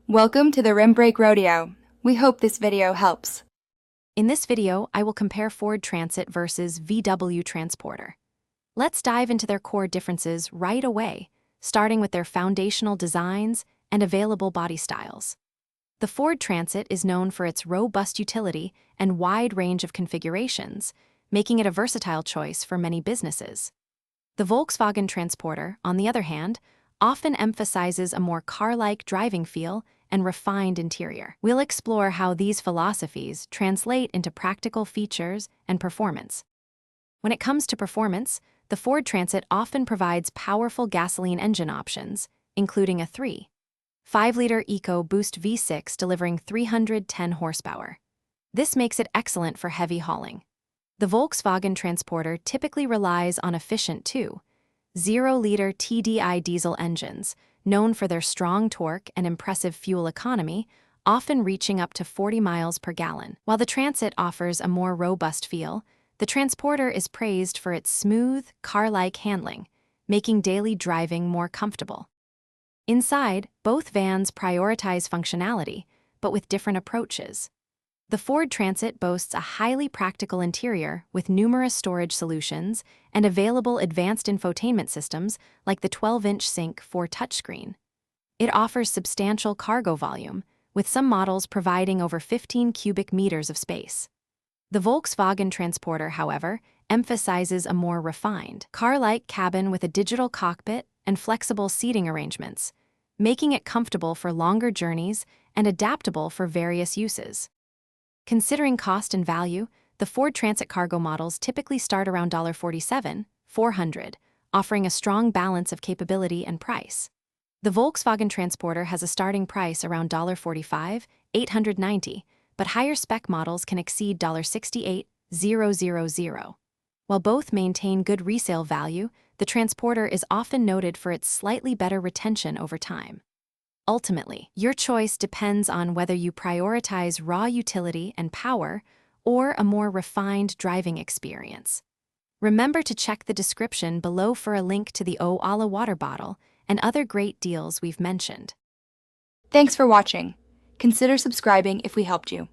Welcome to the Rim Break Rodeo. We hope this video helps. In this video, I will compare Ford Transit versus VW Transporter. Let's dive into their core differences right away, starting with their foundational designs and available body styles. The Ford Transit is known for its robust utility and wide range of configurations, making it a versatile choice for many businesses. The Volkswagen Transporter, on the other hand, often emphasizes a more car-like driving feel and refined interior. We'll explore how these philosophies translate into practical features and performance. When it comes to performance, the Ford Transit often provides powerful gasoline engine options, including a 3.5-liter EcoBoost V6 delivering 310 horsepower. This makes it excellent for heavy hauling. The Volkswagen Transporter typically relies on efficient 2.0-liter TDI diesel engines, known for their strong torque and impressive fuel economy, often reaching up to 40 miles per gallon. While the Transit offers a more robust feel, the Transporter is praised for its smooth, car-like handling, making daily driving more comfortable. Inside, both vans prioritize functionality, but with different approaches. The Ford Transit boasts a highly practical interior with numerous storage solutions and available advanced infotainment systems like the 12-inch Sync 4 touchscreen. It offers substantial cargo volume, with some models providing over 15 cubic meters of space. The Volkswagen Transporter, however, emphasizes a more refined, car-like cabin with a digital cockpit and flexible seating arrangements, making it comfortable for longer journeys and adaptable for various uses. Considering cost and value, the Ford Transit cargo models typically start around $47,400, offering a strong balance of capability and price. The Volkswagen Transporter has a starting price around $45,890, but higher spec models can exceed $68,000. While both maintain good resale value, the Transporter is often noted for its slightly better retention over time. Ultimately, your choice depends on whether you prioritize raw utility and power or a more refined driving experience. Remember to check the description below for a link to the O-Ala water bottle and other great deals we've mentioned. Thanks for watching. Consider subscribing if we helped you.